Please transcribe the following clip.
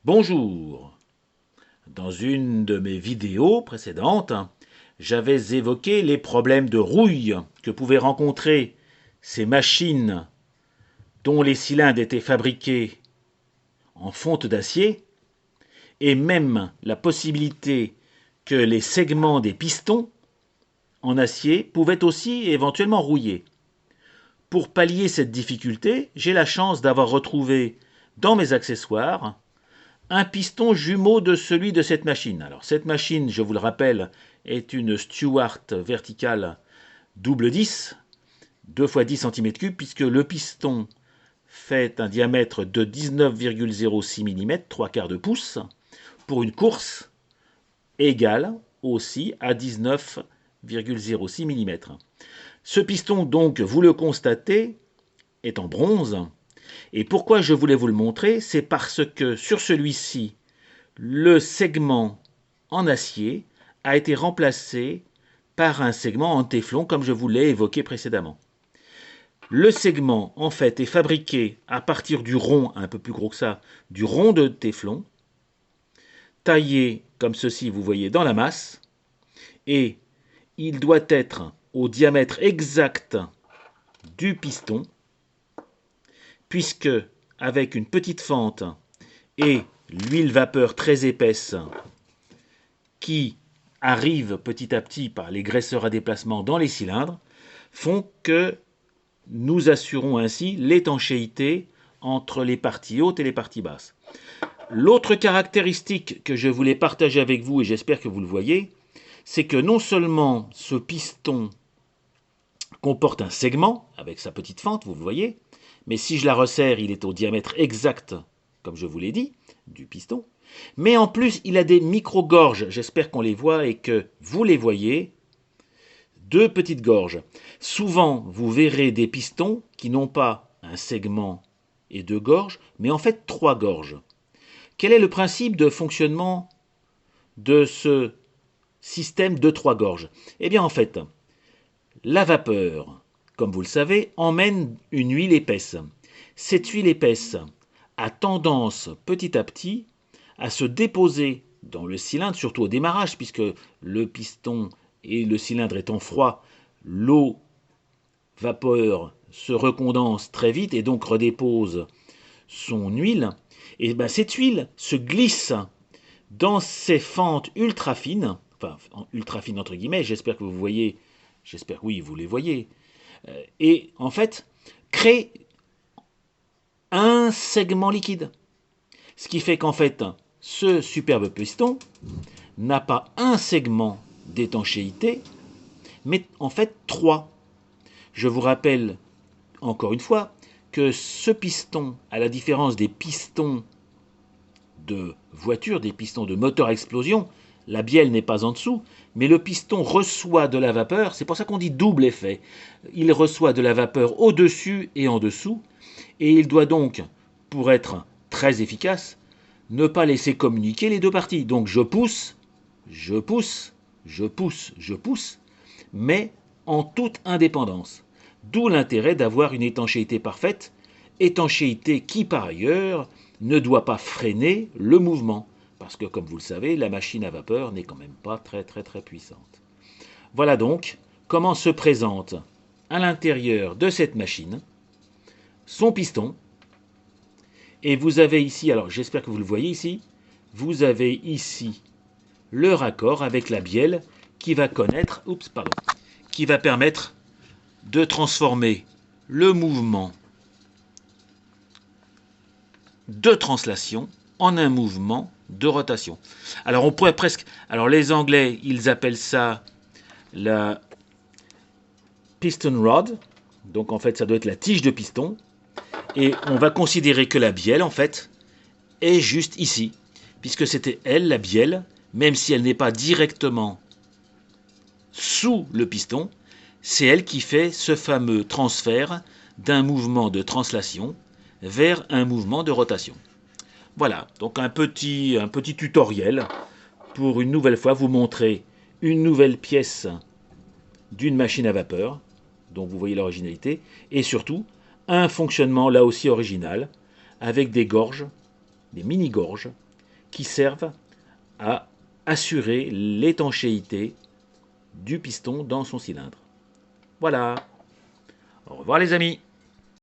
Bonjour. Dans une de mes vidéos précédentes, j'avais évoqué les problèmes de rouille que pouvaient rencontrer ces machines dont les cylindres étaient fabriqués en fonte d'acier et même la possibilité que les segments des pistons en acier pouvaient aussi éventuellement rouiller. Pour pallier cette difficulté, j'ai la chance d'avoir retrouvé dans mes accessoires un piston jumeau de celui de cette machine. Alors cette machine, je vous le rappelle, est une Stewart verticale double 10, 2 x 10 cm3, puisque le piston fait un diamètre de 19,06 mm, 3 quarts de pouce, pour une course égale aussi à 19,06 mm. Ce piston, donc, vous le constatez, est en bronze. Et pourquoi je voulais vous le montrer, c'est parce que sur celui-ci, le segment en acier a été remplacé par un segment en téflon, comme je vous l'ai évoqué précédemment. Le segment, en fait, est fabriqué à partir du rond, un peu plus gros que ça, du rond de téflon, taillé comme ceci, vous voyez, dans la masse, et il doit être au diamètre exact du piston, puisque avec une petite fente et l'huile vapeur très épaisse qui arrive petit à petit par les graisseurs à déplacement dans les cylindres, font que nous assurons ainsi l'étanchéité entre les parties hautes et les parties basses. L'autre caractéristique que je voulais partager avec vous, et j'espère que vous le voyez, c'est que non seulement ce piston comporte un segment avec sa petite fente, vous le voyez, mais si je la resserre, il est au diamètre exact, comme je vous l'ai dit, du piston. Mais en plus, il a des micro-gorges, j'espère qu'on les voit et que vous les voyez, deux petites gorges. Souvent, vous verrez des pistons qui n'ont pas un segment et deux gorges, mais en fait trois gorges. Quel est le principe de fonctionnement de ce système de trois gorges? Eh bien, en fait, la vapeur, comme vous le savez, emmène une huile épaisse. Cette huile épaisse a tendance petit à petit à se déposer dans le cylindre, surtout au démarrage, puisque le piston et le cylindre étant froid, l'eau vapeur se recondense très vite et donc redépose son huile. Et ben, cette huile se glisse dans ces fentes ultra fines, enfin ultra fines entre guillemets, j'espère que vous voyez, j'espère que oui, vous les voyez, et en fait, crée un segment liquide. Ce qui fait qu'en fait, ce superbe piston n'a pas un segment d'étanchéité, mais en fait trois. Je vous rappelle encore une fois que ce piston, à la différence des pistons de voiture, des pistons de moteur à explosion, la bielle n'est pas en dessous, mais le piston reçoit de la vapeur, c'est pour ça qu'on dit double effet. Il reçoit de la vapeur au-dessus et en dessous, et il doit donc, pour être très efficace, ne pas laisser communiquer les deux parties. Donc je pousse, je pousse, je pousse, je pousse, mais en toute indépendance. D'où l'intérêt d'avoir une étanchéité parfaite, étanchéité qui par ailleurs ne doit pas freiner le mouvement, parce que comme vous le savez, la machine à vapeur n'est quand même pas très puissante. Voilà donc comment se présente à l'intérieur de cette machine son piston. Et vous avez ici, alors j'espère que vous le voyez ici, vous avez ici le raccord avec la bielle qui va connaître, qui va permettre de transformer le mouvement de translation en un mouvement de rotation. Alors on pourrait presque, alors les Anglais, ils appellent ça la piston rod, donc en fait ça doit être la tige de piston, et on va considérer que la bielle en fait est juste ici, puisque c'était elle la bielle, même si elle n'est pas directement sous le piston, c'est elle qui fait ce fameux transfert d'un mouvement de translation vers un mouvement de rotation. Voilà, donc un petit tutoriel pour une nouvelle fois vous montrer une nouvelle pièce d'une machine à vapeur, dont vous voyez l'originalité, et surtout un fonctionnement là aussi original, avec des gorges, des mini-gorges, qui servent à assurer l'étanchéité du piston dans son cylindre. Voilà. Au revoir les amis.